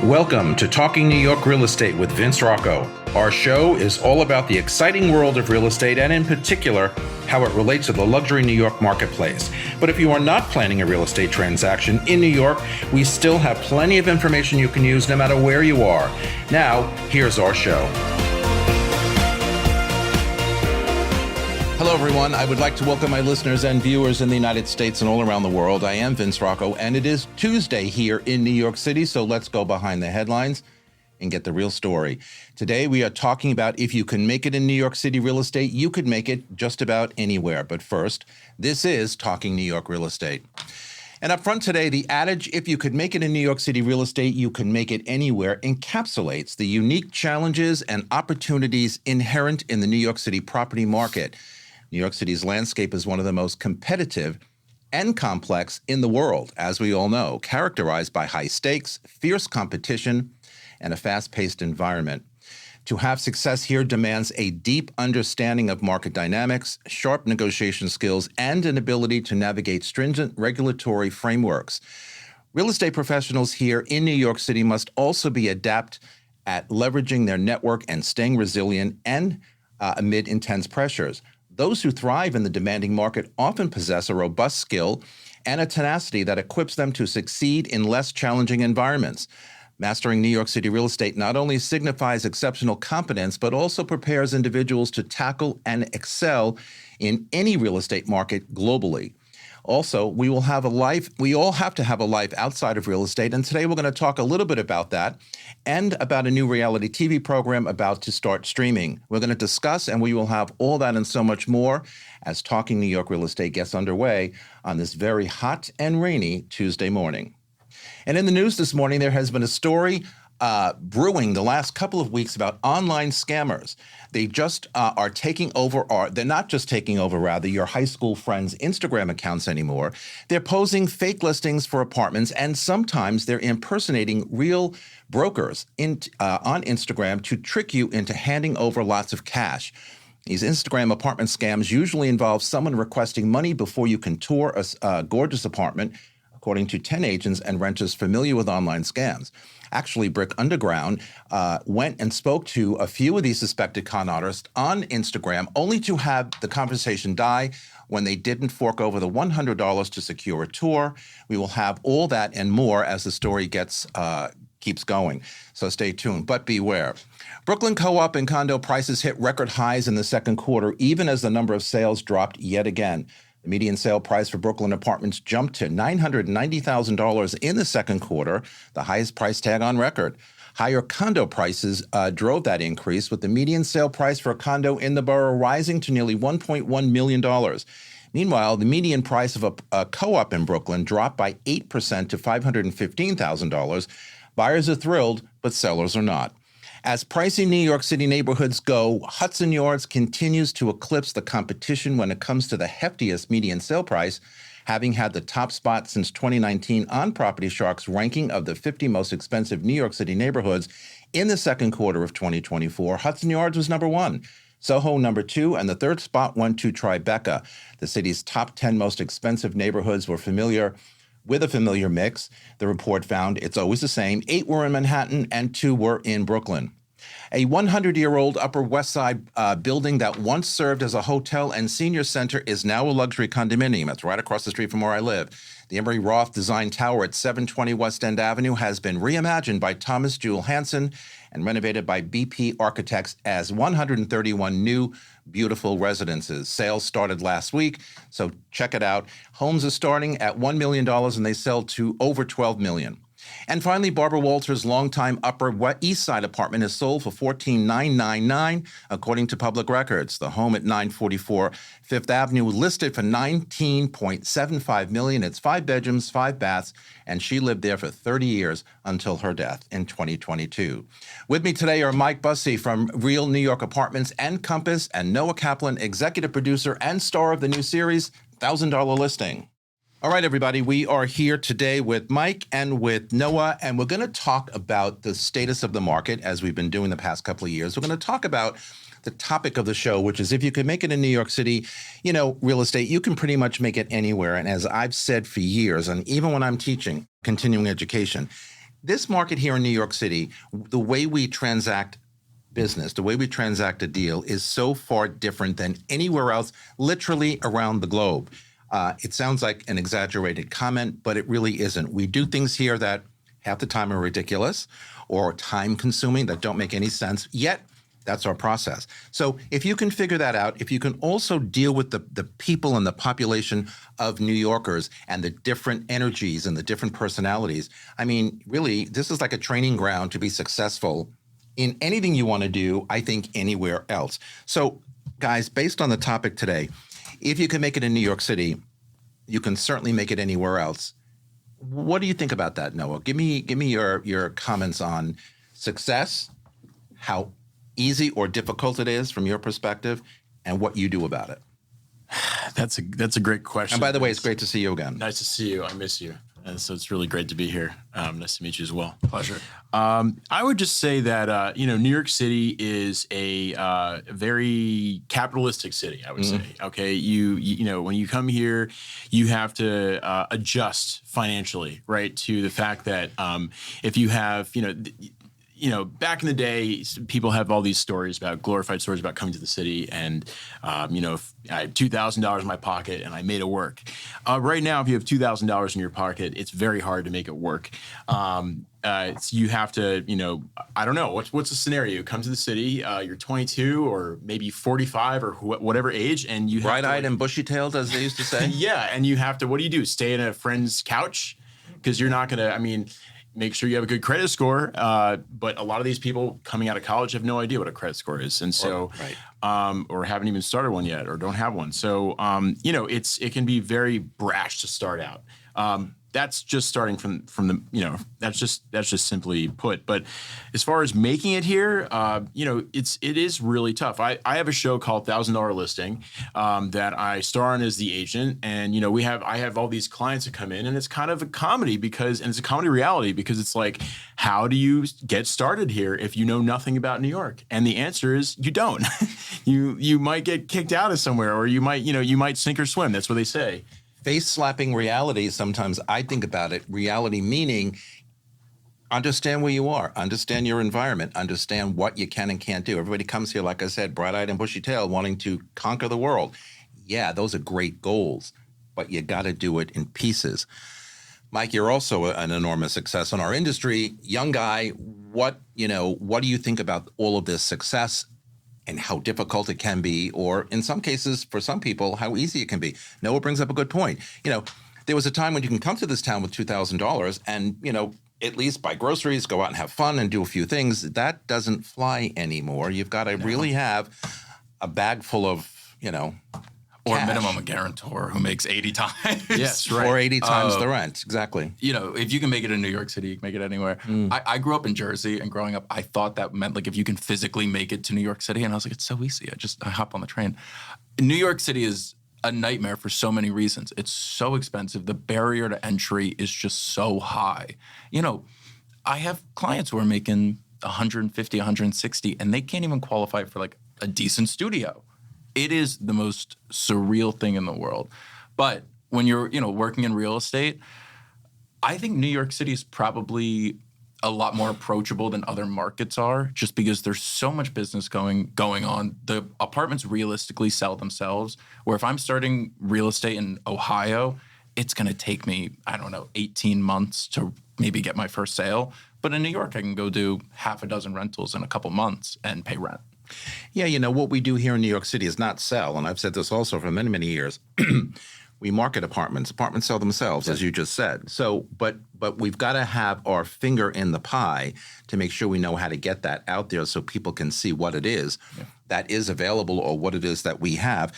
Welcome to Talking New York Real Estate with Vince Rocco. Our show is all about the exciting world of real estate and in particular, how it relates to the luxury New York marketplace. But if you are not planning a real estate transaction in New York, we still have plenty of information you can use no matter where you are. Now, here's our show. Hello, everyone. I would like to welcome my listeners and viewers in the United States and all around the world. I am Vince Rocco, and it is Tuesday here in New York City, so let's go behind the headlines and get the real story. Today, we are talking about if you can make it in New York City real estate, you could make it just about anywhere. But first, this is Talking New York Real Estate. And up front today, the adage, if you could make it in New York City real estate, you can make it anywhere, encapsulates the unique challenges and opportunities inherent in the New York City property market. New York City's landscape is one of the most competitive and complex in the world, as we all know, characterized by high stakes, fierce competition, and a fast-paced environment. To have success here demands a deep understanding of market dynamics, sharp negotiation skills, and an ability to navigate stringent regulatory frameworks. Real estate professionals here in New York City must also be adept at leveraging their network and staying resilient and amid intense pressures. Those who thrive in the demanding market often possess a robust skill and a tenacity that equips them to succeed in less challenging environments. Mastering New York City real estate not only signifies exceptional competence, but also prepares individuals to tackle and excel in any real estate market globally. Also, we all have to have a life outside of real estate, and today we're going to talk a little bit about that and about a new reality TV program about to start streaming. We're going to discuss, and we will have all that and so much more as Talking New York Real Estate gets underway on this very hot and rainy Tuesday morning. And in the news this morning, there has been a story brewing the last couple of weeks about online scammers. They just are taking over, or they're not just taking over, rather, your high school friends' Instagram accounts anymore. They're posing fake listings for apartments, and sometimes they're impersonating real brokers on Instagram to trick you into handing over lots of cash. These Instagram apartment scams usually involve someone requesting money before you can tour a gorgeous apartment, according to 10 agents and renters familiar with online scams. Actually, Brick Underground went and spoke to a few of these suspected con artists on Instagram, only to have the conversation die when they didn't fork over the $100 to secure a tour. We will have all that and more as the story keeps going. So stay tuned, but beware. Brooklyn co-op and condo prices hit record highs in the second quarter, even as the number of sales dropped yet again. The median sale price for Brooklyn apartments jumped to $990,000 in the second quarter, the highest price tag on record. Higher condo prices drove that increase, with the median sale price for a condo in the borough rising to nearly $1.1 million. Meanwhile, the median price of a co-op in Brooklyn dropped by 8% to $515,000. Buyers are thrilled, but sellers are not. As pricey New York City neighborhoods go, Hudson Yards continues to eclipse the competition when it comes to the heftiest median sale price, having had the top spot since 2019 on Property Shark's ranking of the 50 most expensive New York City neighborhoods. In the second quarter of 2024, Hudson Yards was number one, Soho number two, and the third spot went to Tribeca. The city's top 10 most expensive neighborhoods were with a familiar mix. The report found it's always the same. 8 were in Manhattan and 2 were in Brooklyn. A 100-year-old Upper West Side building that once served as a hotel and senior center is now a luxury condominium. That's right across the street from where I live. The Emery Roth designed tower at 720 West End Avenue has been reimagined by Thomas Jewell Hansen and renovated by BP Architects as 131 new, beautiful residences. Sales started last week, so check it out. Homes are starting at $1 million and they sell to over $12 million. And finally, Barbara Walters' longtime Upper East Side apartment is sold for $14,999, according to public records. The home at 944 Fifth Avenue listed for $19.75 million. It's 5 bedrooms, 5 baths, and she lived there for 30 years until her death in 2022. With me today are Mike Bussey from Real New York Apartments and Compass, and Noah Kaplan, executive producer and star of the new series, $1,000 Listing. All right, everybody, we are here today with Mike and with Noah, and we're going to talk about the status of the market as we've been doing the past couple of years. We're going to talk about the topic of the show, which is if you could make it in New York City, real estate, you can pretty much make it anywhere. And as I've said for years, and even when I'm teaching continuing education, this market here in New York City, the way we transact business, the way we transact a deal is so far different than anywhere else, literally around the globe. It sounds like an exaggerated comment, but it really isn't. We do things here that half the time are ridiculous or time consuming that don't make any sense, yet that's our process. So if you can figure that out, if you can also deal with the people and the population of New Yorkers and the different energies and the different personalities, I mean, really, this is like a training ground to be successful in anything you want to do, I think, anywhere else. So, guys, based on the topic today, if you can make it in New York City, you can certainly make it anywhere else. What do you think about that, Noah? Give me your comments on success, how easy or difficult it is from your perspective, and what you do about it. That's a great question. And by the way, it's great to see you again. Nice to see you. I miss you. And so it's really great to be here. Nice to meet you as well. Pleasure. I would just say that, New York City is a very capitalistic city, I would say. Okay. You know, when you come here, you have to adjust financially, right, to the fact that if you have, back in the day, people have all these stories about glorified stories about coming to the city and, if I had $2,000 in my pocket and I made it work. Right now, if you have $2,000 in your pocket, it's very hard to make it work. You have to, I don't know, what's the scenario? You come to the city, you're 22 or maybe 45 or whatever age, and you have bright-eyed and bushy-tailed, as they used to say. Yeah, and you have to, what do? Stay in a friend's couch? Because you're not going to, make sure you have a good credit score. But a lot of these people coming out of college have no idea what a credit score is. And so, or haven't even started one yet or don't have one. So, it can be very brash to start out. That's just starting from the, that's just simply put. But as far as making it here, it is really tough. I have a show called $1,000 Listing that I star on as the agent. And, I have all these clients that come in, and it's kind of a comedy and it's a comedy reality because it's like, how do you get started here if you know nothing about New York? And the answer is you don't. you might get kicked out of somewhere, or you might sink or swim. That's what they say. Face-slapping reality, sometimes I think about it, reality meaning understand where you are, understand your environment, understand what you can and can't do. Everybody comes here, like I said, bright-eyed and bushy-tailed, wanting to conquer the world. Yeah, those are great goals, but you got to do it in pieces. Mike, you're also an enormous success in our industry. Young guy, what do you think about all of this success and how difficult it can be, or in some cases, for some people, how easy it can be? Noah brings up a good point. There was a time when you can come to this town with $2,000 and, at least buy groceries, go out and have fun and do a few things. That doesn't fly anymore. You've got to really have a bag full of, or cash. minimum a guarantor who makes 80 times. Yes, right. Or 80 times the rent. Exactly. If you can make it in New York City, you can make it anywhere. I grew up in Jersey, and growing up, I thought that meant like if you can physically make it to New York City, and I was like, it's so easy. I hop on the train. New York City is a nightmare for so many reasons. It's so expensive. The barrier to entry is just so high. I have clients who are making 150, 160, and they can't even qualify for like a decent studio. It is the most surreal thing in the world. But when you're, working in real estate, I think New York City is probably a lot more approachable than other markets are, just because there's so much business going on. The apartments realistically sell themselves, where if I'm starting real estate in Ohio, it's going to take me, 18 months to maybe get my first sale. But in New York, I can go do half a dozen rentals in a couple months and pay rent. Yeah, what we do here in New York City is not sell, and I've said this also for many, many years. We market apartments. Apartments sell themselves, as you just said. So, but we've got to have our finger in the pie to make sure we know how to get that out there so people can see what it is that is available or what it is that we have.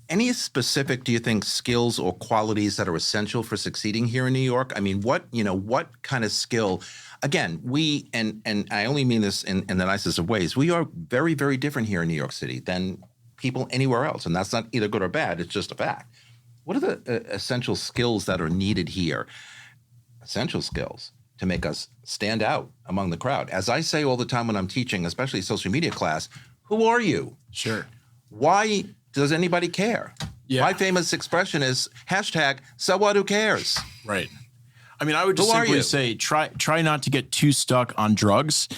Any specific, do you think, skills or qualities that are essential for succeeding here in New York? What kind of skill? Again, we, and I only mean this in the nicest of ways, we are very, very different here in New York City than people anywhere else. And that's not either good or bad. It's just a fact. What are the essential skills that are needed here? Essential skills to make us stand out among the crowd. As I say all the time when I'm teaching, especially social media class, who are you? Sure. Why does anybody care? Yeah. My famous expression is #, so what, who cares? Right. I mean, I would just Who are simply you? say try not to get too stuck on drugs,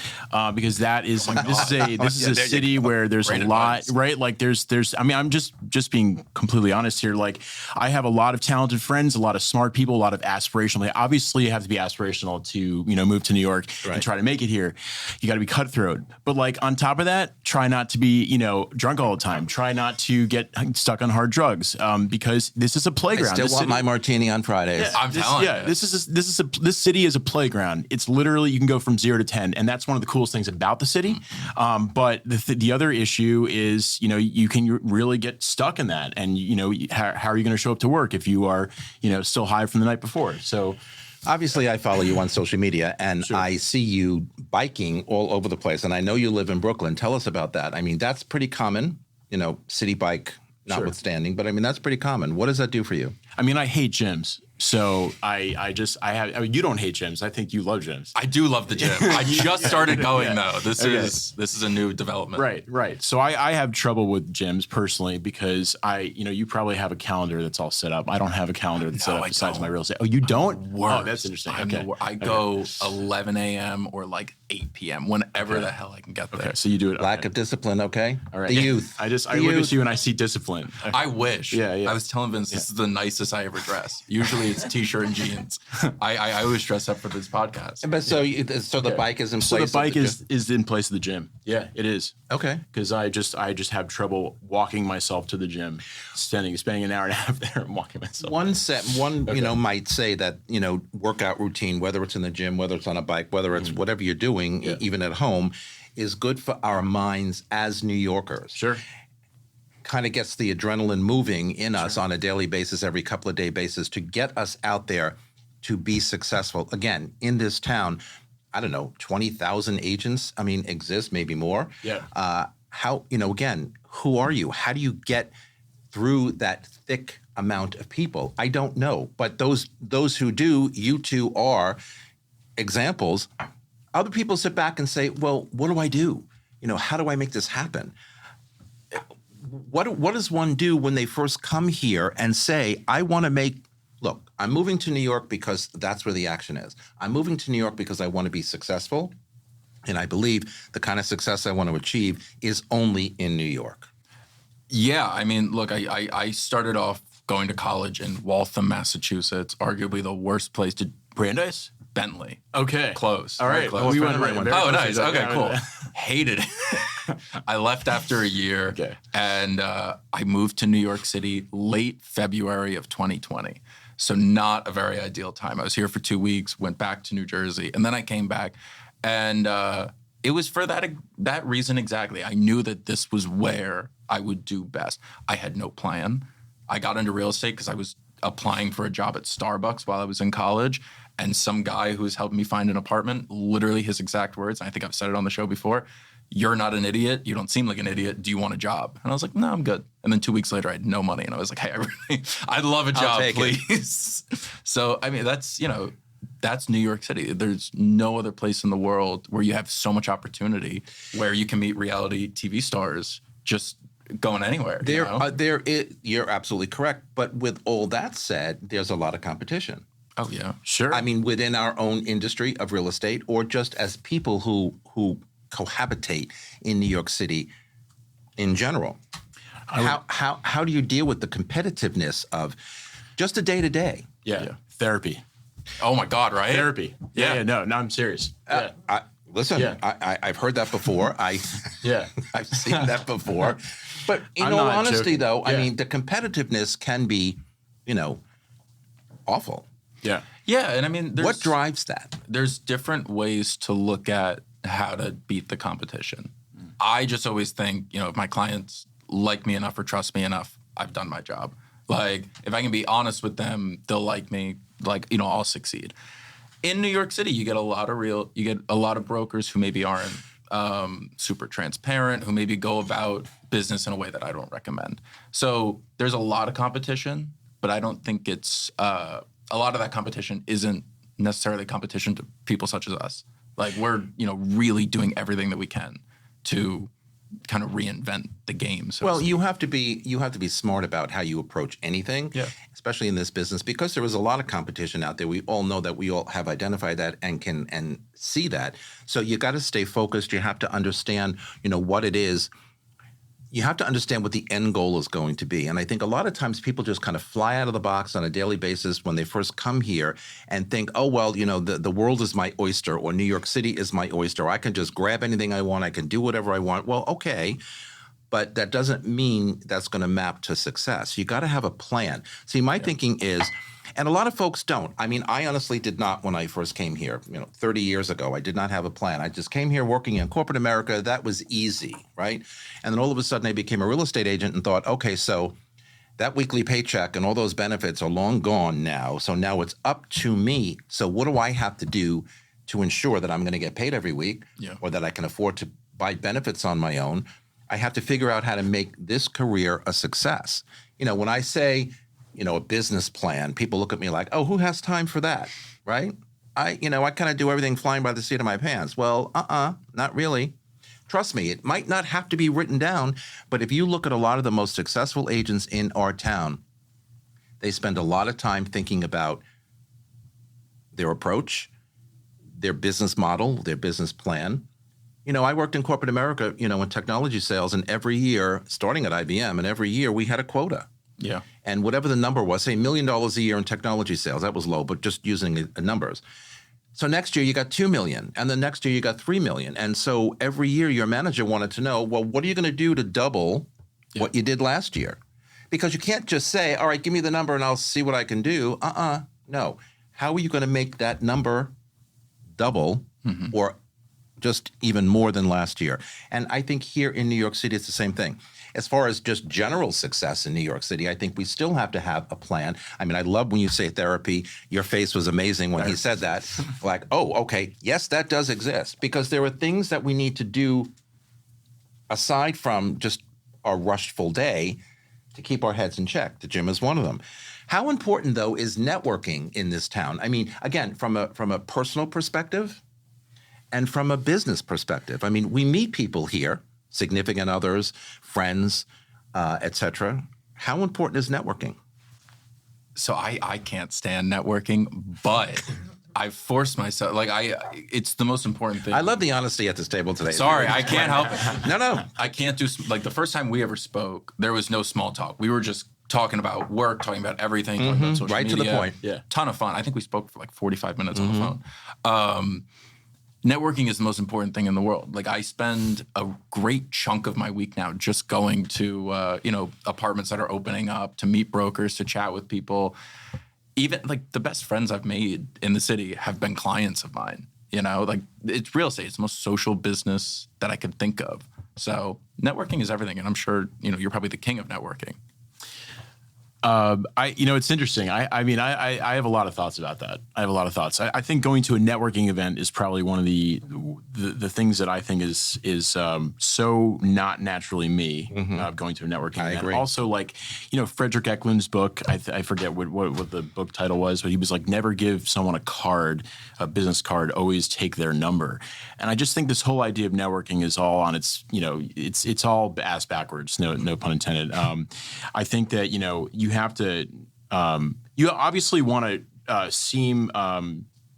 because that is this is a city where there's Great a lot, advice. right? Like there's I mean, I'm just being completely honest here. Like I have a lot of talented friends, a lot of smart people, a lot of aspirational. Like, obviously, you have to be aspirational to move to New York and try to make it here. You got to be cutthroat, but like on top of that, try not to be drunk all the time. Try not to get stuck on hard drugs, because this is a playground. I still This want city- my martini on Fridays. I'm telling you. This city is a playground. It's literally, you can go from 0 to 10, and that's one of the coolest things about the city. But the other issue is, you can really get stuck in that, and how are you going to show up to work if you are, still high from the night before? So. Obviously, I follow you on social media, and I see you biking all over the place. And I know you live in Brooklyn. Tell us about that. I mean, that's pretty common, city bike notwithstanding. But I mean, that's pretty common. What does that do for you? I mean, I hate gyms. So I mean, you don't hate gyms. I think you love gyms. I do love the gym. I just started going though. This is a new development. Right. So I have trouble with gyms personally because you probably have a calendar that's all set up. I don't have a calendar that's set up besides my real estate. Oh, you don't? Oh, that's interesting. I go 11 a.m. or like 8 p.m. whenever the hell I can get there. Okay, so you do it. Lack of discipline, okay? All right. The youth. I look at you and I see discipline. I wish. Yeah. I was telling Vince this is the nicest I ever dress. Usually it's t-shirt and jeans. I always dress up for this podcast. But so the bike is in place. So the of bike gym. is in place of the gym. Yeah, it is. Okay. Because I just have trouble walking myself to the gym, spending an hour and a half there and walking myself. One might say that workout routine, whether it's in the gym, whether it's on a bike, whether it's whatever you're doing, even at home, is good for our minds as New Yorkers. Sure. Kind of gets the adrenaline moving in us on a daily basis, every couple of day basis, to get us out there to be successful. Again, in this town, I don't know, 20,000 agents, exist, maybe more. Yeah. Again, who are you? How do you get through that thick amount of people? I don't know. But those who do, you two are examples. Other people sit back and say, well, what do I do? How do I make this happen? What does one do when they first come here and say, look, I'm moving to New York because that's where the action is. I'm moving to New York because I want to be successful. And I believe the kind of success I want to achieve is only in New York. Yeah, I mean, look, I started off going to college in Waltham, Massachusetts, arguably the worst place to Brandeis? Bentley. Okay. Close. All right. Very close. Well, we went right one. Oh, nice. Okay, cool. Hated it. I left after a year, and I moved to New York City late February of 2020. So not a very ideal time. I was here for 2 weeks, went back to New Jersey, and then I came back, and it was for that reason exactly. I knew that this was where I would do best. I had no plan. I got into real estate because I was applying for a job at Starbucks while I was in college. And some guy who was helping me find an apartment, literally his exact words, and I think I've said it on the show before, "You're not an idiot. You don't seem like an idiot. Do you want a job?" And I was like, "No, I'm good." And then 2 weeks later, I had no money. And I was like, "Hey, I'd love a job, please." So, I mean, that's New York City. There's no other place in the world where you have so much opportunity, where you can meet reality TV stars just going anywhere. You're absolutely correct. But with all that said, there's a lot of competition. Oh, yeah. Sure. Within our own industry of real estate, or just as people who cohabitate in New York City in general. How do you deal with the competitiveness of just a day-to-day? Yeah. Therapy. Oh, my God, right? Therapy. Yeah. No, I'm serious. I've heard that before. I've seen that before. But in all honesty, though, I mean, the competitiveness can be, awful. Yeah. Yeah, and I mean, what drives that? There's different ways to look at how to beat the competition. I just always think, if my clients like me enough or trust me enough, I've done my job. Like, if I can be honest with them, they'll like me. Like, I'll succeed. In New York City, you get a lot of brokers who maybe aren't super transparent, who maybe go about business in a way that I don't recommend. So there's a lot of competition, but I don't think it's a lot of that competition isn't necessarily competition to people such as us. Like, we're really doing everything that we can to kind of reinvent the game. So Well, you have to be smart about how you approach anything, especially in this business, because there is a lot of competition out there. We all know that. We all have identified that and can see that. So you got to stay focused. You have to understand, what it is. You have to understand what the end goal is going to be. And I think a lot of times people just kind of fly out of the box on a daily basis when they first come here and think, oh, well, the world is my oyster, or New York City is my oyster. I can just grab anything I want. I can do whatever I want. Well, okay. But that doesn't mean that's going to map to success. You got to have a plan. See, my thinking is, and a lot of folks don't. I mean, I honestly did not when I first came here, 30 years ago. I did not have a plan. I just came here working in corporate America. That was easy, right? And then all of a sudden I became a real estate agent and thought, okay, so that weekly paycheck and all those benefits are long gone now. So now it's up to me. So what do I have to do to ensure that I'm going to get paid every week, or that I can afford to buy benefits on my own? I have to figure out how to make this career a success. When I say, a business plan, people look at me like, oh, who has time for that, right? I kind of do everything flying by the seat of my pants. Well, not really. Trust me, it might not have to be written down, but if you look at a lot of the most successful agents in our town, they spend a lot of time thinking about their approach, their business model, their business plan. I worked in corporate America, in technology sales, and every year, starting at IBM, and every year we had a quota. Yeah. And whatever the number was, say $1 million a year in technology sales, that was low, but just using numbers. So next year you got 2 million, and the next year you got 3 million. And so every year your manager wanted to know, well, what are you going to do to double what you did last year? Because you can't just say, all right, give me the number and I'll see what I can do. No. How are you going to make that number double or just even more than last year? And I think here in New York City, it's the same thing. As far as just general success in New York City, I think we still have to have a plan. I mean, I love when you say therapy. Your face was amazing when he said that. Like, oh, okay, yes, that does exist. Because there are things that we need to do aside from just our rushed full day to keep our heads in check. The gym is one of them. How important, though, is networking in this town? I mean, again, from a personal perspective and from a business perspective. I mean, we meet people here, significant others, friends, etc. How important is networking? So I can't stand networking, but I forced myself. It's the most important thing. I love the honesty at this table today. Sorry, I can't help it. No. I can't do, the first time we ever spoke, there was no small talk. We were just talking about work, talking about everything, talking about social media. Right to the point. Yeah. Ton of fun. I think we spoke for 45 minutes on the phone. Networking is the most important thing in the world. I spend a great chunk of my week now just going to, apartments that are opening up, to meet brokers, to chat with people. Even the best friends I've made in the city have been clients of mine. It's real estate. It's the most social business that I could think of. So networking is everything. And I'm sure, you're probably the king of networking. It's interesting. I have a lot of thoughts about that. I have a lot of thoughts. I think going to a networking event is probably one of the things that I think is so not naturally me. Going to a networking event. I agree. Also, Frederick Eklund's book. I forget what the book title was, but he was never give someone a business card. Always take their number. And I just think this whole idea of networking is all on its. It's all ass backwards. No pun intended. I think that you have to, you obviously want to seem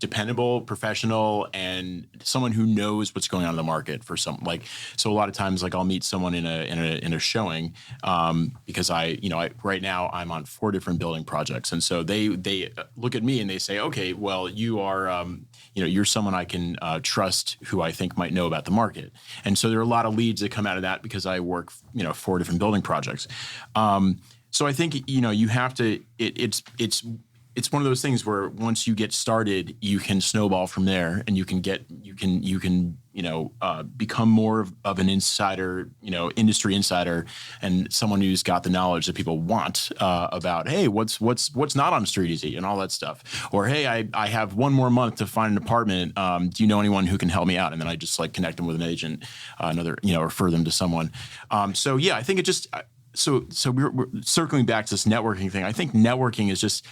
dependable, professional, and someone who knows what's going on in the market for some. So a lot of times, I'll meet someone in a showing because I right now I'm on 4 different building projects, and so they look at me and they say, okay, well, you are you're someone I can trust, who I think might know about the market, and so there are a lot of leads that come out of that because I work 4 different building projects. So I think you have to. It's one of those things where once you get started, you can snowball from there, and you can become more of an insider, industry insider, and someone who's got the knowledge that people want about. Hey, what's not on Street Easy and all that stuff, or hey, I have 1 more month to find an apartment. Do you know anyone who can help me out? And then I just connect them with an agent, refer them to someone. So yeah, I think it just. So we're circling back to this networking thing. I think networking is just,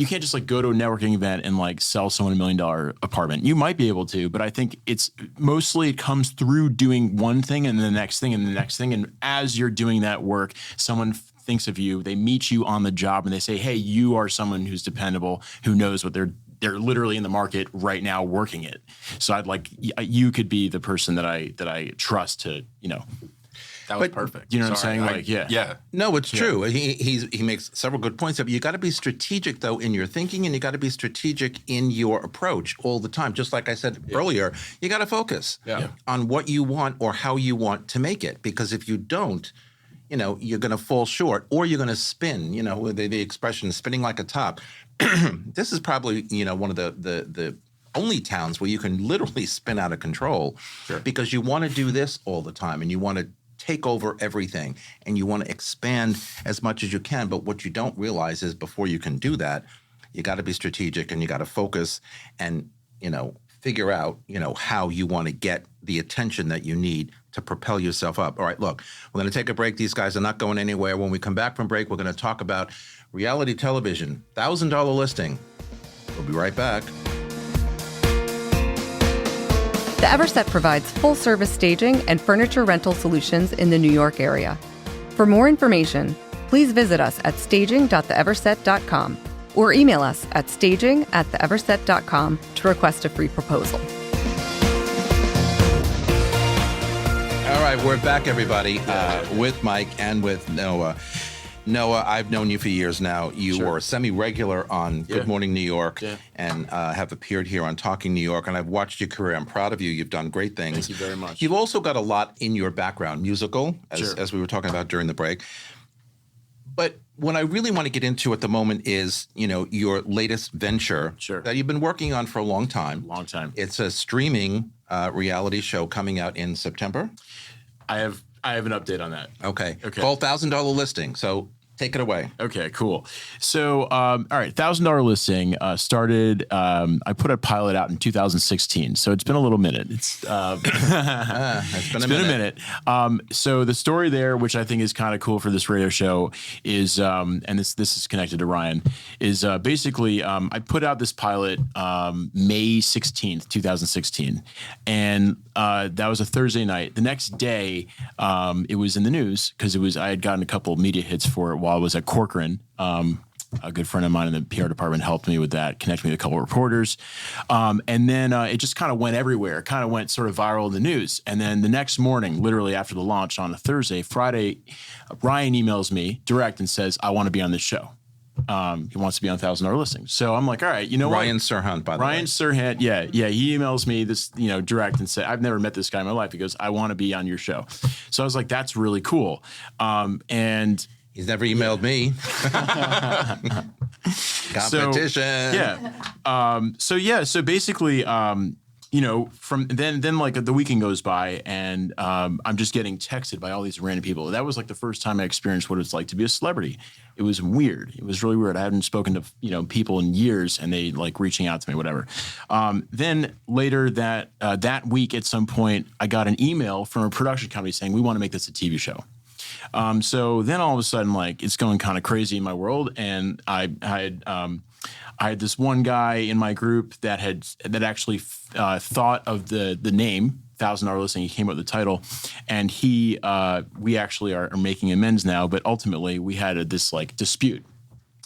you can't just like go to a networking event and like sell someone $1 million apartment. You might be able to, but I think it's mostly it comes through doing one thing and the next thing and the next thing. And as you're doing that work, someone thinks of you, they meet you on the job and they say, hey, you are someone who's dependable, who knows what they're literally in the market right now working it. So I'd like, you could be the person that I trust to, That was perfect. You know what I'm saying? Yeah. No, it's true. He makes several good points. You got to be strategic, though, in your thinking, and you got to be strategic in your approach all the time. Just like I said earlier, you got to focus on what you want or how you want to make it. Because if you don't, you're going to fall short, or you're going to spin. The expression "spinning like a top." This is probably one of the only towns where you can literally spin out of control, because you want to do this all the time, and you want to take over everything, and you want to expand as much as you can. But what you don't realize is before you can do that, you got to be strategic, and you got to focus and, figure out, how you want to get the attention that you need to propel yourself up. All right, look, we're going to take a break. These guys are not going anywhere. When we come back from break, we're going to talk about reality television, $1,000 listing. We'll be right back. The Everset provides full-service staging and furniture rental solutions in the New York area. For more information, please visit us at staging.theeverset.com or email us at staging@theeverset.com to request a free proposal. All right, we're back, everybody, with Mike and with Noah. Noah, I've known you for years now. You were a semi-regular on Good Morning New York and have appeared here on Talking New York, and I've watched your career. I'm proud of you. You've done great things. Thank you very much. You've also got a lot in your background, musical, as we were talking about during the break. But what I really want to get into at the moment is, your latest venture that you've been working on for a long time. It's a streaming reality show coming out in September. I have an update on that. Okay. Called $1,000 listing. So take it away. Okay, cool. So, all right, $1,000 listing started. I put a pilot out in 2016, so it's been a little minute. It's been a minute. So the story there, which I think is kind of cool for this radio show, is, and this is connected to Ryan, is basically I put out this pilot May 16th, 2016, and that was a Thursday night. The next day, it was in the news because I had gotten a couple of media hits for it while I was at Corcoran. A good friend of mine in the PR department helped me with that, connected me with a couple of reporters. And then it just kind of went everywhere, kind of went sort of viral in the news. And then the next morning, literally after the launch on a Friday, Ryan emails me direct and says, I want to be on this show. He wants to be on $1,000 listing. So I'm like, all right, Ryan Serhant, by the way. Ryan Serhant, yeah. He emails me this, direct and said, I've never met this guy in my life. He goes, I want to be on your show. So I was like, that's really cool. And he's never emailed me. Competition. So basically, from then like the weekend goes by and I'm just getting texted by all these random people. That was like the first time I experienced what it's like to be a celebrity. It was weird. It was really weird. I hadn't spoken to people in years, and they like reaching out to me, whatever. Then later that week, at some point, I got an email from a production company saying, we want to make this a TV show. So then all of a sudden, like, it's going kind of crazy in my world, and I had this one guy in my group that actually thought of the name $1,000 listing. He came up with the title, and we actually are making amends now. But ultimately, we had this like dispute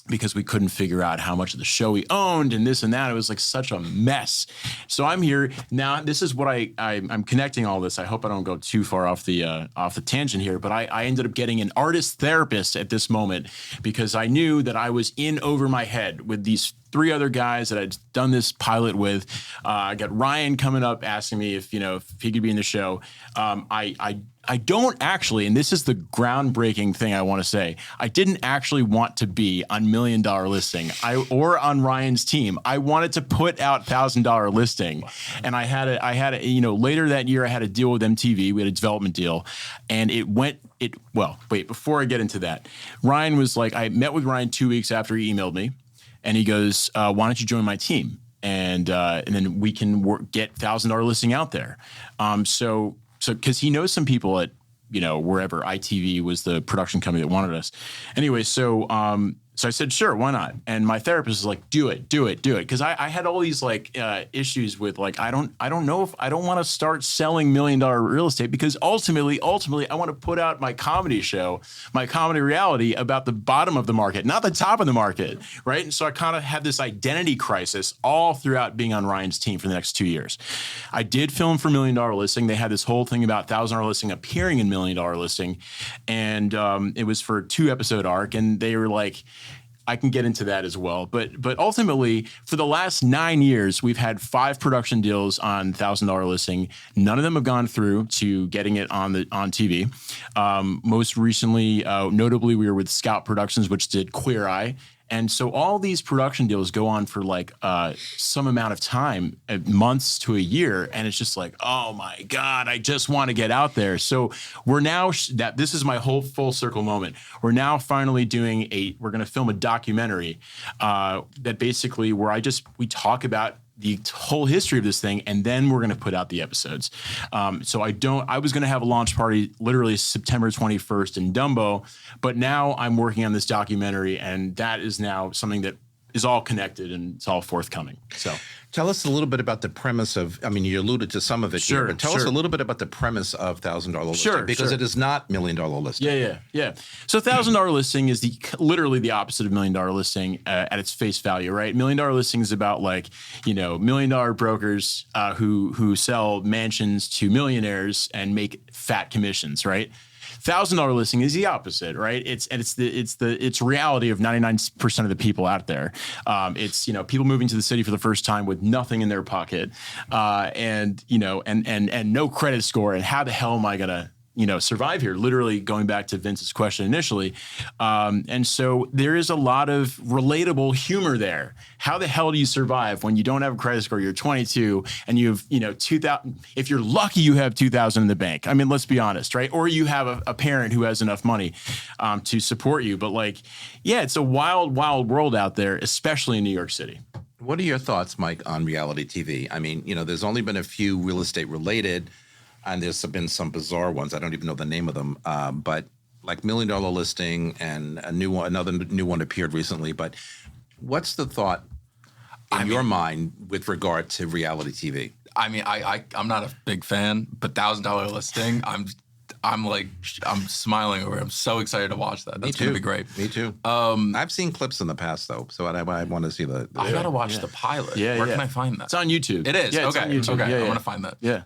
because we couldn't figure out how much of the show he owned and this and that. It was like such a mess. So I'm here now. This is what I'm connecting all this. I hope I don't go too far off the tangent here, but I ended up getting an artist therapist at this moment because I knew that I was in over my head with these 3 other guys that I'd done this pilot with. I got Ryan coming up asking me if he could be in the show. I don't actually, and this is the groundbreaking thing I want to say, I didn't actually want to be on $1 Million Listing or on Ryan's team. I wanted to put out $1,000 Listing. And I had later that year, I had a deal with MTV. We had a development deal, and before I get into that, Ryan was like, I met with Ryan 2 weeks after he emailed me, and he goes, why don't you join my team? And then we can get $1,000 Listing out there. So because he knows some people at, wherever ITV was the production company that wanted us. Anyway, so So I said, sure, why not? And my therapist was like, do it. Because I had all these like issues with like, I don't know if I don't want to start selling $1 million real estate, because ultimately, I want to put out my comedy show, my comedy reality about the bottom of the market, not the top of the market, right? And so I kind of had this identity crisis all throughout being on Ryan's team for the next 2 years. I did film for $1 Million Listing. They had this whole thing about $1,000 Listing appearing in $1 Million Listing. And it was for a 2-episode arc. And they were like, I can get into that as well. But ultimately, for the last 9 years, we've had 5 production deals on $1,000 Listing. None of them have gone through to getting it on TV. Most recently, notably, we were with Scout Productions, which did Queer Eye. And so all these production deals go on for like some amount of time, months to a year. And it's just like, oh my God, I just want to get out there. So we're now, this is my whole full circle moment. We're now finally we're going to film a documentary that basically where we talk about the whole history of this thing, and then we're going to put out the episodes. So I was going to have a launch party literally September 21st in Dumbo, but now I'm working on this documentary, and that is now something that is all connected and it's all forthcoming. So tell us a little bit about the premise of, I mean, you alluded to some of it here, but tell us a little bit about the premise of $1,000 Listing, because it is not $1 Million Listing. Yeah. So $1,000 Listing is literally the opposite of $1 Million Listing at its face value, right? $1 Million Listing is about like, $1 million brokers who sell mansions to millionaires and make fat commissions, right? $1,000 Listing is the opposite, right? It's reality of 99% of the people out there. It's people moving to the city for the first time with nothing in their pocket, and no credit score. And how the hell am I gonna survive here? Literally going back to Vince's question initially. And so there is a lot of relatable humor there. How the hell do you survive when you don't have a credit score? You're 22 and you have, 2,000. If you're lucky, you have 2,000 in the bank. I mean, let's be honest, right? Or you have a parent who has enough money to support you. But it's a wild, wild world out there, especially in New York City. What are your thoughts, Mike, on reality TV? I mean, there's only been a few real estate related, and there's been some bizarre ones. I don't even know the name of them. But like $1 Million Listing and another new one appeared recently. But what's the thought in your mind with regard to reality TV? I mean, I'm not a big fan, but $1,000 Listing, I'm smiling over it. I'm so excited to watch that. That's going to be great. Me too. I've seen clips in the past though, so I want to see the I got to watch the pilot. Where can I find that? It's on YouTube. It is? Yeah, okay. It's on YouTube. Okay. I want to find that. Yeah.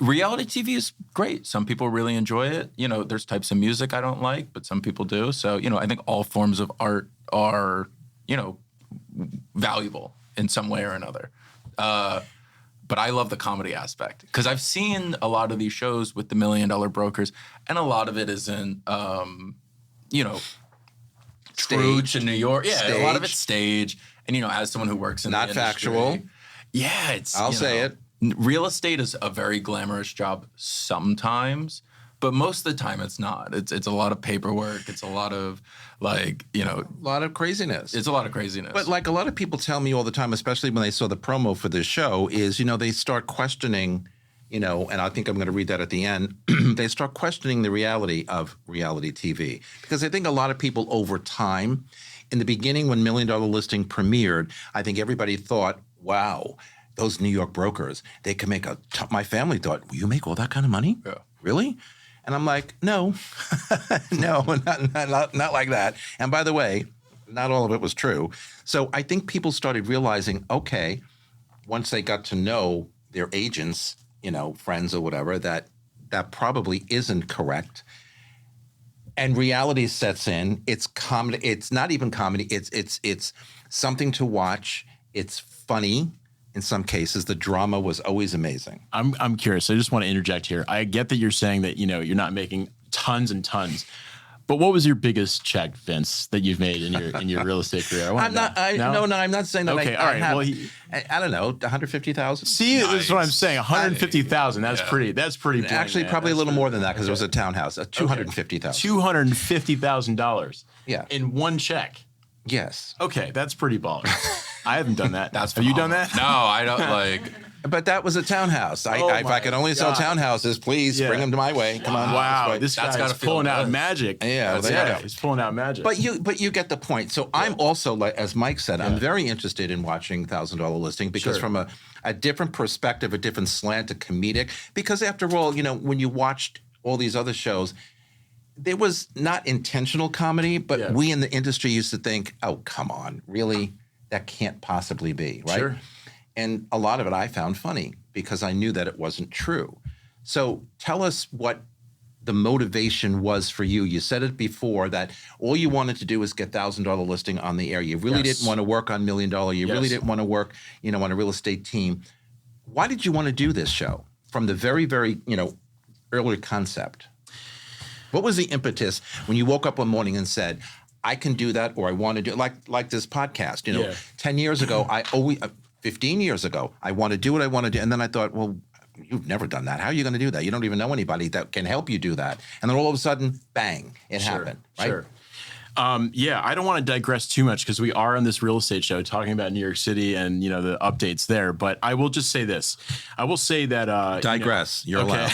Reality TV is great. Some people really enjoy it. There's types of music I don't like, but some people do. So, I think all forms of art are, valuable in some way or another. But I love the comedy aspect because I've seen a lot of these shows with the $1 Million brokers, and a lot of it isn't, true to New York. Yeah, a lot of it's stage. And, as someone who works in the industry. Not factual. Yeah, I'll say it. Real estate is a very glamorous job sometimes, but most of the time it's not. It's a lot of paperwork. It's a lot of a lot of craziness. It's a lot of craziness. But like a lot of people tell me all the time, especially when they saw the promo for this show, is they start questioning, and I think I'm going to read that at the end. They start questioning the reality of reality TV, because I think a lot of people over time, in the beginning when $1 Million Listing premiered, I think everybody thought, wow, those New York brokers, they can make my family thought, will you make all that kind of money? Yeah. Really? And I'm like, no, no, not like that. And by the way, not all of it was true. So I think people started realizing, okay, once they got to know their agents, friends or whatever, that probably isn't correct. And reality sets in. It's comedy. It's not even comedy. It's something to watch. It's funny. In some cases, the drama was always amazing. I'm curious. I just want to interject here. I get that you're saying that you're not making tons and tons, but what was your biggest check, Vince, that you've made in your real estate career? I'm not saying that. Okay, all right. Well, I don't know, 150,000. See, that's what I'm saying. 150,000. That's pretty. That's pretty. Actually, probably a little more than that because it was a townhouse. $250,000. $250,000. Yeah. In one check. Yes. Okay, that's pretty baller. I haven't done that. That's Have you done that? No, I don't like. But that was a townhouse. If I could only sell townhouses, please bring them to my way. Come on. Wow, this That's guy's gotta pulling feel out good. magic. Yeah, He's pulling out magic. But you get the point. So I'm also, like as Mike said, I'm very interested in watching $1,000 listing because from a different perspective, a different slant, a comedic. Because after all, when you watched all these other shows, there was not intentional comedy, but we in the industry used to think, oh, come on, really? That can't possibly be, right? Sure. And a lot of it I found funny because I knew that it wasn't true. So tell us what the motivation was for you. You said it before that all you wanted to do was get $1,000 listing on the air. You really didn't want to work on $1 Million. You really didn't want to work, on a real estate team. Why did you want to do this show from the very, very, early concept? What was the impetus when you woke up one morning and said, I can do that, or I want to do it, like this podcast? 10 years ago, 15 years ago, I want to do what I want to do. And then I thought, well, you've never done that. How are you going to do that? You don't even know anybody that can help you do that. And then all of a sudden, bang, it happened, right? Sure. I don't want to digress too much because we are on this real estate show talking about New York City and, the updates there. But I will just say this. I will say that... Digress. You're allowed.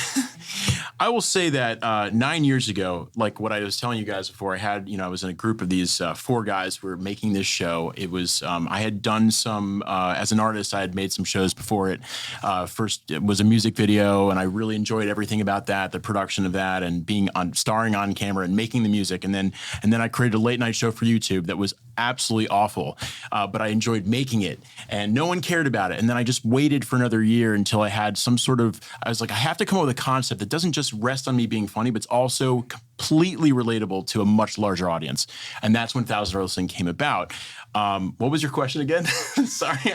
I will say that 9 years ago, like what I was telling you guys before, I had, I was in a group of these 4 guys who were making this show. It was, I had done some, as an artist, I had made some shows before it. First, it was a music video, and I really enjoyed everything about that, the production of that, and starring on camera and making the music. And then I created a late night show for YouTube that was absolutely awful, but I enjoyed making it, and no one cared about it. And then I just waited for another year until I had some sort of, I was like, I have to come up with a concept that doesn't just rest on me being funny, but it's also completely relatable to a much larger audience. And that's when $1,000 Listing came about. What was your question again? Sorry.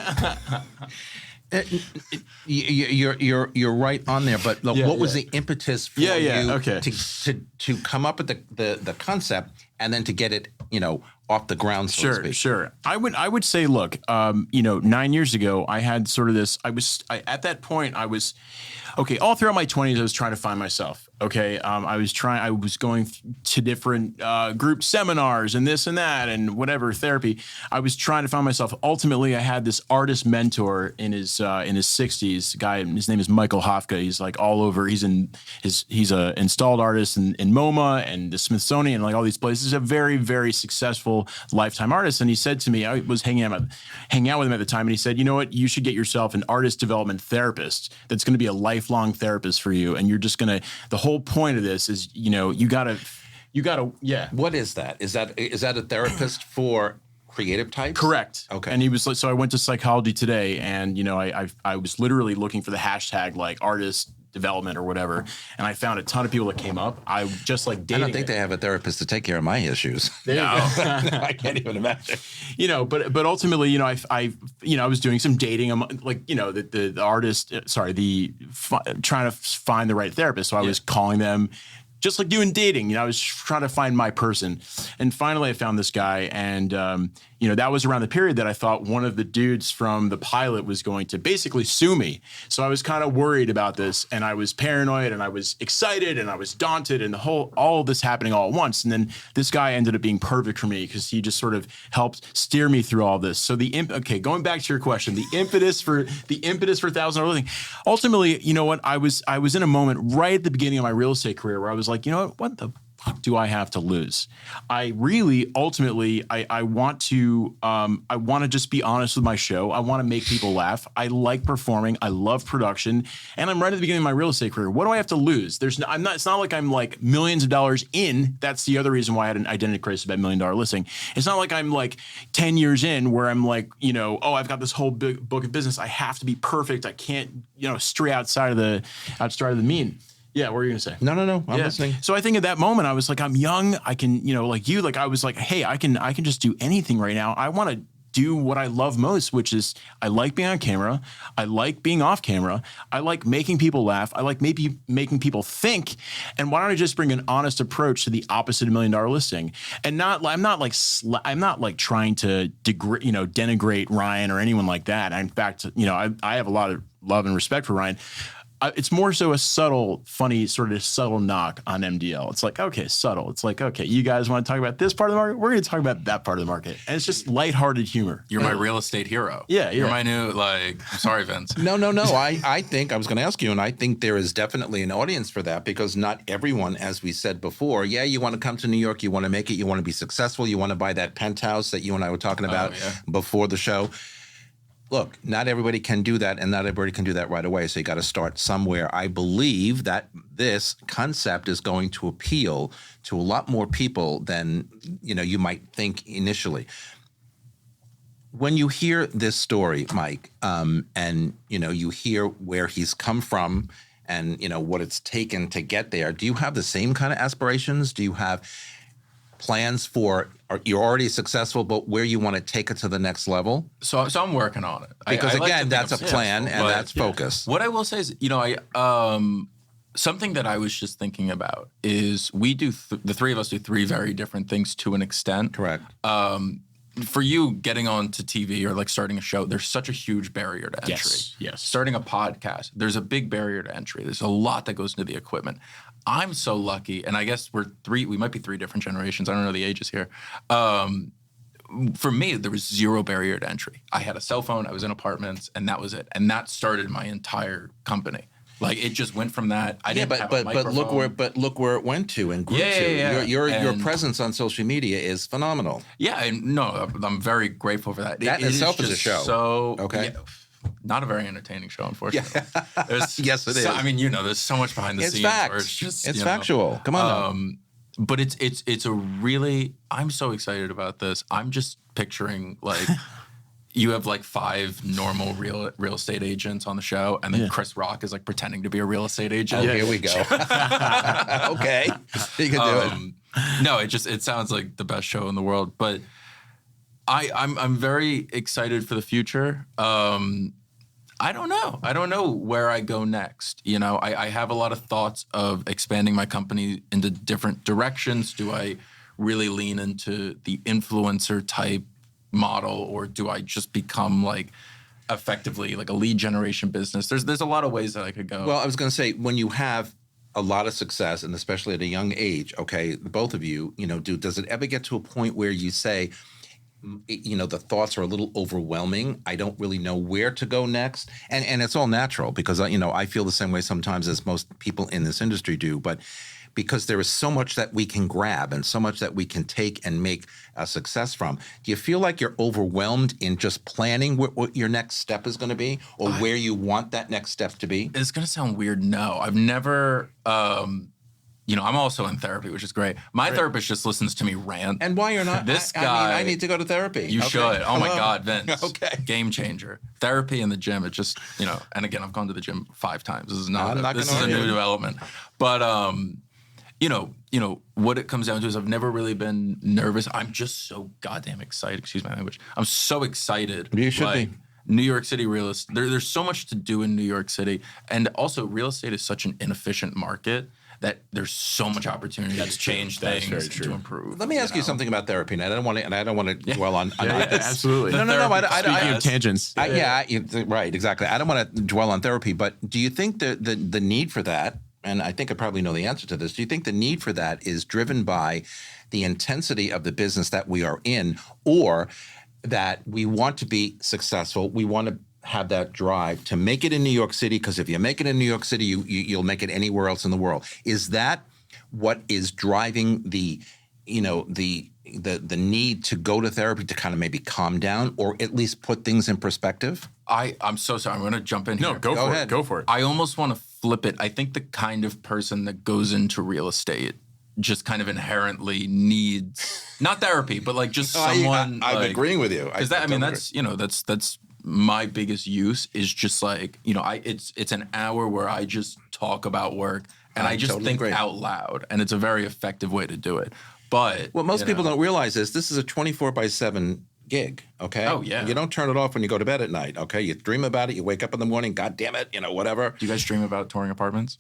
You're right on there, but what was the impetus for you to come up with the concept and then to get it, off the ground, so to speak? Sure. I would say, look, 9 years ago, I had sort of this. At that point, I was all throughout my 20s, I was trying to find myself. I was going to different group seminars and this and that and whatever, therapy. I was trying to find myself. Ultimately, I had this artist mentor in his 60s, guy. His name is Michael Hofka. He's like all over. He's an installed artist in MoMA and the Smithsonian, like all these places. He's a very, very successful lifetime artist. And he said to me, I was hanging out with him at the time, and he said, you know what, you should get yourself an artist development therapist that's going to be a lifelong therapist for you. And you're just going to, the whole point of this is, you gotta. What is that? Is that a therapist for creative types? Correct. Okay. And he was like, so I went to Psychology Today, and I was literally looking for the hashtag like artist development or whatever, and I found a ton of people that came up. I just like dating. I don't think they have a therapist to take care of my issues. No. I can't even imagine. But ultimately, I was doing some dating. I'm like, the artist, trying to find the right therapist. So I was calling them, just like doing dating. I was trying to find my person, and finally I found this guy, and that was around the period that I thought one of the dudes from the pilot was going to basically sue me. So I was kind of worried about this, and I was paranoid, and I was excited, and I was daunted, and all of this happening all at once. And then this guy ended up being perfect for me because he just sort of helped steer me through all this. So going back to your question, the impetus for $1,000 Listing. Ultimately, you know what? I was in a moment right at the beginning of my real estate career where I was like, what the fuck do I have to lose? I really, ultimately, I want to just be honest with my show. I want to make people laugh. I like performing. I love production, and I'm right at the beginning of my real estate career. What do I have to lose? It's not like I'm like millions of dollars in. That's the other reason why I had an identity crisis about $1 Million Listing. It's not like I'm like 10 years in where I'm like, I've got this whole big book of business. I have to be perfect. I can't, stray outside of the mean. Yeah, what were you going to say? No. I'm listening. So I think at that moment, I was like, I'm young. I can, I was like, hey, I can just do anything right now. I want to do what I love most, which is I like being on camera. I like being off camera. I like making people laugh. I like maybe making people think. And why don't I just bring an honest approach to the opposite of $1 Million Listing? And I'm not like trying to denigrate Ryan or anyone like that. In fact, I have a lot of love and respect for Ryan. it's more so a subtle, funny, sort of subtle knock on MDL. It's like, okay, subtle. It's like, okay, you guys want to talk about this part of the market? We're going to talk about that part of the market. And it's just lighthearted humor. You're my real estate hero. Yeah. You're my new, I'm sorry, Vince. No. I think I was going to ask you, and I think there is definitely an audience for that because not everyone, as we said before, you want to come to New York, you want to make it, you want to be successful, you want to buy that penthouse that you and I were talking about before the show. Look, not everybody can do that, and not everybody can do that right away. So you got to start somewhere. I believe that this concept is going to appeal to a lot more people than you might think initially. When you hear this story, Mike, and you hear where he's come from, and what it's taken to get there, do you have the same kind of aspirations? Do you have plans for? You're already successful, but where you want to take it to the next level? So I'm working on it. Because I like again, that's a plan and that's focus. What I will say is, something that I was just thinking about is we do the three of us do three very different things to an extent. Correct. For you, getting onto TV or starting a show, there's such a huge barrier to entry. Yes. Starting a podcast, there's a big barrier to entry. There's a lot that goes into the equipment. I'm so lucky, and I guess we might be three different generations. I don't know the ages here. For me, there was zero barrier to entry. I had a cell phone, I was in apartments, and that was it. And that started my entire company. It just went from that. I didn't have a microphone. but look where it went to and grew to. Yeah. Your presence on social media is phenomenal. Yeah, and I'm very grateful for that. That in itself is a show. So okay. Yeah, not a very entertaining show, unfortunately. Yes, it is. There's so much behind the scenes. Fact. Where it's just it's factual. Come on. But it's a really. I'm so excited about this. I'm just picturing you have 5 normal real estate agents on the show, and then Chris Rock is pretending to be a real estate agent. Here we go. Okay, you can do it. No, it sounds like the best show in the world, but I'm very excited for the future. I don't know where I go next. I have a lot of thoughts of expanding my company into different directions. Do I really lean into the influencer type model, or do I just become effectively a lead generation business? There's a lot of ways that I could go. Well, I was going to say, when you have a lot of success, and especially at a young age, okay, both of you, does it ever get to a point where you say, the thoughts are a little overwhelming. I don't really know where to go next. And it's all natural because, I feel the same way sometimes as most people in this industry do. But because there is so much that we can grab and so much that we can take and make a success from, do you feel like you're overwhelmed in just planning what your next step is going to be or where you want that next step to be? It's going to sound weird. No, I've never... I'm also in therapy, which is great. My therapist just listens to me rant. And why you're not? This guy. I need to go to therapy. You should. Oh my God, Vince. Okay. Game changer. Therapy in the gym. It just, and again, I've gone to the gym 5 times. This is this is a new development. But, what it comes down to is I've never really been nervous. I'm just so goddamn excited. Excuse my language. I'm so excited. You should be. New York City real estate. There's so much to do in New York City. And also, real estate is such an inefficient market that there's so much opportunity to change things to improve. Let me ask you something about therapy, and I don't want to dwell on. Absolutely. No. Speaking of tangents. Right, exactly. I don't want to dwell on therapy, but do you think the need for that? And I think I probably know the answer to this. Do you think the need for that is driven by the intensity of the business that we are in, or that we want to be successful? We want to have that drive to make it in New York City, because if you make it in New York City, you'll make it anywhere else in the world. Is that what is driving the need to go to therapy to kind of maybe calm down or at least put things in perspective? I'm so sorry. I'm going to jump in here. No, go for it. Go for it. I almost want to flip it. I think the kind of person that goes into real estate just kind of inherently needs not therapy, but just someone. I'm agreeing with you. Because that's my biggest use is just it's an hour where I just talk about work and I just totally think out loud, and it's a very effective way to do it. But what most people don't realize is this is a 24/7 gig. Okay. Oh yeah. You don't turn it off when you go to bed at night. Okay. You dream about it. You wake up in the morning. God damn it. whatever. Do you guys dream about touring apartments?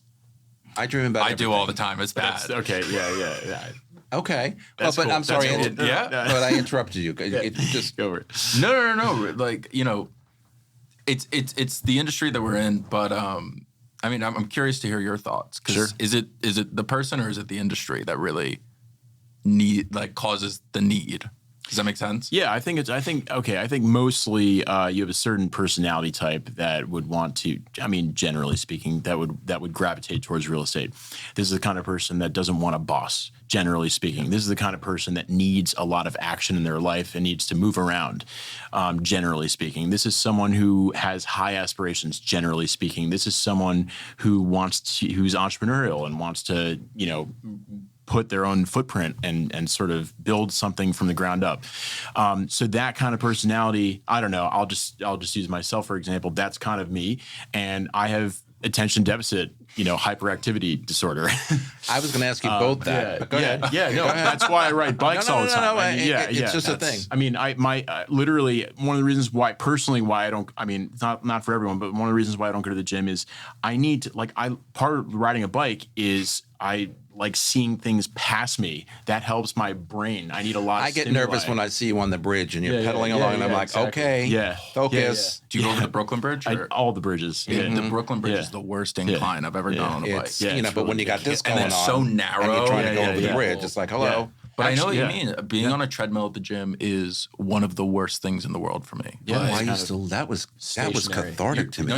I dream about. I do all the time. It's bad. Okay. Yeah. Okay. That's but cool. I'm sorry. That's cool. But I interrupted you. Just go over it. No. It's the industry that we're in, but I mean, I'm curious to hear your thoughts. 'Cause Sure. Is it the person or is it the industry that really causes the need? Does that make sense? Yeah, I think mostly you have a certain personality type that would want to, I mean, generally speaking, that would gravitate towards real estate. This is the kind of person that doesn't want a boss, generally speaking. This is the kind of person that needs a lot of action in their life and needs to move around, generally speaking. This is someone who has high aspirations, generally speaking. This is someone who's entrepreneurial and wants to, put their own footprint and sort of build something from the ground up. So that kind of personality, I don't know, I'll just use myself, for example. That's kind of me. And I have attention deficit, hyperactivity disorder. I was going to ask you both that. But go ahead. Yeah, no, that's why I ride bikes all the time. It's just a thing. I mean, literally one of the reasons why I don't, I mean, it's not for everyone, but one of the reasons why I don't go to the gym is I need to, part of riding a bike is I like seeing things pass me. That helps my brain. I need a lot of I get stimuli. nervous when I see you on the bridge and you're pedaling along and I'm like, exactly. okay, focus. Do you go over the Brooklyn Bridge? All the bridges. The Brooklyn Bridge is the worst incline I've ever done on a bike. But when you got this going and on, it's so narrow, and you're trying to go over the bridge, it's like, hello. Yeah. But I know what you mean. Being on a treadmill at the gym is one of the worst things in the world for me. Yeah. Why you still? That was stationary. cathartic to me. No,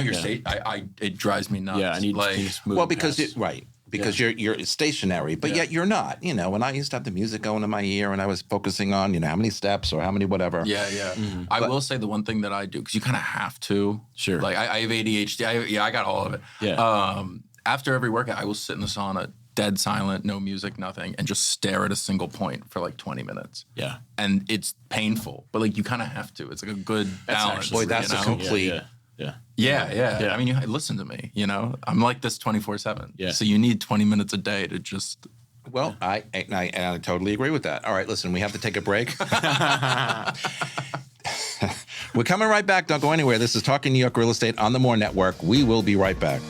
it drives me nuts. Yeah, I need things moving Well, because past. Because you're stationary, but yet you're not. When I used to have the music going in my ear and I was focusing on how many steps or how many whatever. Yeah. Mm-hmm. I will say the one thing that I do, because you kind of have to. Sure. Like I have ADHD. I got all of it. Yeah. After every workout, I will sit in the sauna, dead silent, no music, nothing, and just stare at a single point for like 20 minutes. Yeah. And it's painful, but like you kind of have to. It's like a good balance. Boy, that's a complete. Yeah. I mean, listen to me. I'm like this 24/7. Yeah. So you need 20 minutes a day to just. Well, I totally agree with that. All right, listen, we have to take a break. We're coming right back. Don't go anywhere. This is Talking New York Real Estate on the More Network. We will be right back.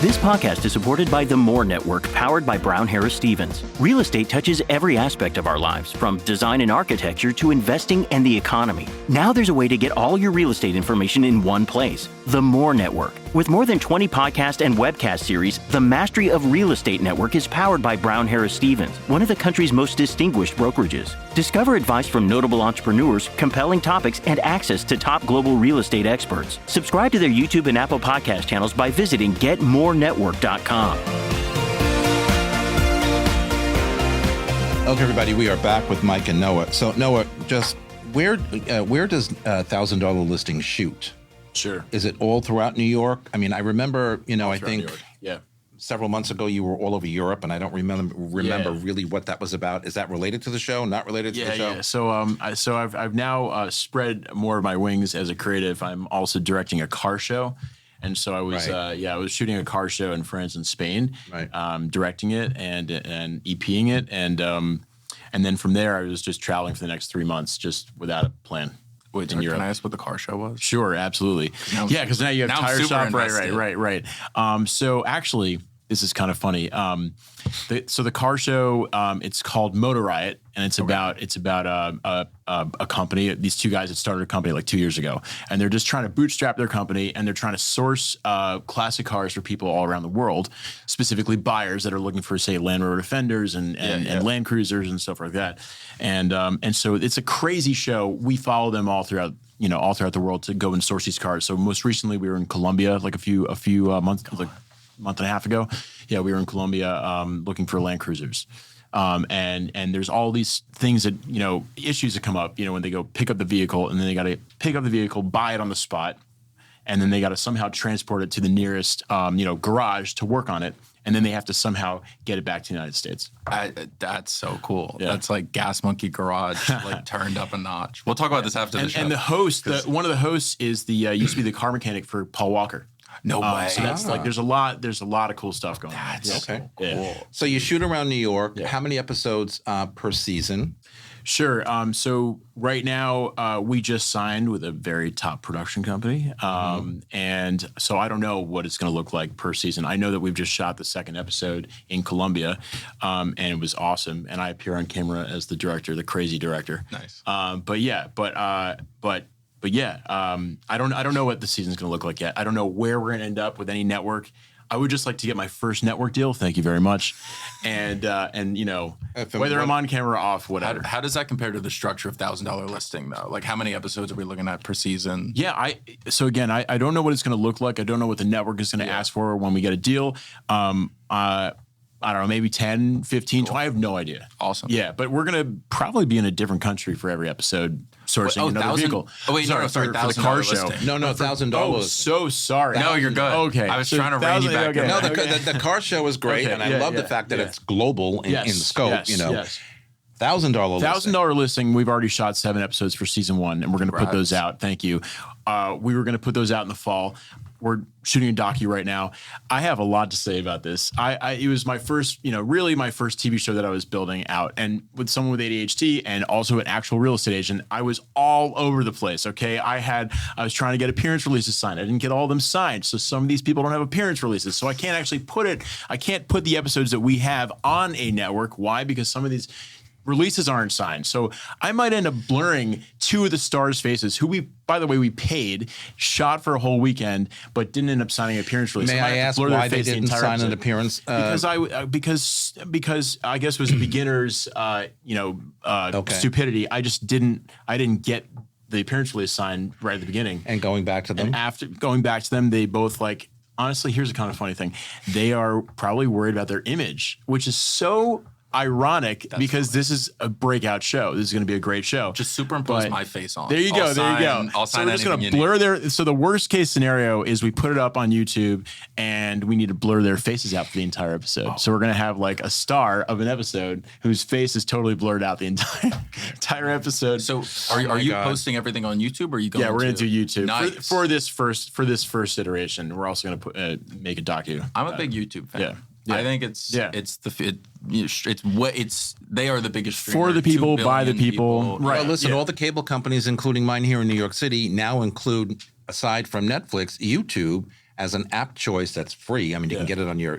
This podcast is supported by the More Network, powered by Brown Harris Stevens. Real estate touches every aspect of our lives, from design and architecture to investing and the economy. Now there's a way to get all your real estate information in one place. The More Network. With more than 20 podcast and webcast series, the Mastery of Real Estate Network is powered by Brown Harris Stevens, one of the country's most distinguished brokerages. Discover advice from notable entrepreneurs, compelling topics, and access to top global real estate experts. Subscribe to their YouTube and Apple podcast channels by visiting getmorenetwork.com. Okay, everybody, we are back with Mike and Noah. So, Noah, just where does $1,000 listing shoot? Sure. Is it all throughout New York? I mean, I remember, I think several months ago you were all over Europe, and I don't remember really what that was about. Is that related to the show? Not related to the show? Yeah. So I've now spread more of my wings as a creative. I'm also directing a car show. And so I was, I was shooting a car show in France and Spain, directing it and EPing it, and then from there I was just traveling for the next 3 months, just without a plan. In Europe. Can I ask what the car show was? Sure, absolutely. Because now you have tire shop. Right. So actually, this is kind of funny. The car show, it's called Motor Riot, and it's about a company. These two guys that started a company like 2 years ago, and they're just trying to bootstrap their company, and they're trying to source classic cars for people all around the world, specifically buyers that are looking for, say, Land Rover Defenders and Land Cruisers and stuff like that. And so it's a crazy show. We follow them all throughout the world to go and source these cars. So most recently, we were in Colombia, like a few months, like month and a half ago. Yeah, we were in Colombia looking for Land Cruisers. And there's all these things that, issues that come up, when they go pick up the vehicle, and then they got to pick up the vehicle, buy it on the spot, and then they got to somehow transport it to the nearest, garage to work on it. And then they have to somehow get it back to the United States. That's so cool. Yeah. That's like Gas Monkey Garage, like turned up a notch. We'll talk about this after the show. And the host, one of the hosts is used to be the car mechanic for Paul Walker. No way. So that's like there's a lot of cool stuff going on. That's okay. Cool. Yeah. So you shoot around New York. How many episodes per season? Sure. So right now we just signed with a very top production company. And so I don't know what it's going to look like per season. I know that we've just shot the second episode in Colombia, and it was awesome. And I appear on camera as the director, the crazy director. Nice. But But yeah, I don't know what the season's going to look like yet. I don't know where we're going to end up with any network. I would just like to get my first network deal. Thank you very much. And you know, whether I'm on camera or off, whatever. How does that compare to the structure of $1,000 listing though? Like how many episodes are we looking at per season? Yeah, so again, I don't know what it's going to look like. I don't know what the network is going to ask for when we get a deal. I don't know, maybe 10, 15, 20. I have no idea. Awesome. Yeah, but we're going to probably be in a different country for every episode, sourcing another vehicle. Oh, wait, sorry, sorry, for the car show. listing. No, $1,000. Oh, so sorry. No, you're good. Okay. I was trying to rein you back in. No, the car show is great, Okay, and I love the fact that it's global in scope. Yes, you know, yes. $1,000 $1,000 listing. We've already shot 7 episodes for season 1, and we're going to put those out. Thank you. We were going to put those out in the fall. We're shooting a docu right now. I have a lot to say about this. It was my first, really my first TV show that I was building out, and with someone with ADHD and also an actual real estate agent, I was all over the place. Okay, I was trying to get appearance releases signed. I didn't get all of them signed, so some of these people don't have appearance releases. So I can't actually I can't put the episodes that we have on a network. Why? Because some of these releases aren't signed. So I might end up blurring 2 of the stars' faces, who by the way, we paid, shot for a whole weekend, but didn't end up signing an appearance release. May I ask why they didn't sign an appearance? Because I guess it was a beginner's, stupidity. I didn't get the appearance release signed right at the beginning. And going back to them? And after going back to them, they both honestly, here's a kind of funny thing. They are probably worried about their image, which is so ironic because this is a breakout show. This is going to be a great show. Just superimpose my face on. There you go. I'll So sign we're just going anything to you blur need. their. So the worst case scenario is we put it up on YouTube and we need to blur their faces out for the entire episode. So we're going to have like a star of an episode whose face is totally blurred out the entire episode. So are you posting everything on YouTube, or are you going? Yeah, we're going to do YouTube Nice. for this first iteration. We're also going to make a docu. I'm a big YouTube fan. Yeah. I think they are the biggest streamer, for the people, 2 by the billion people. Right. Well, listen, all the cable companies, including mine here in New York City, now include, aside from Netflix, YouTube as an app choice that's free. I mean, you can get it on your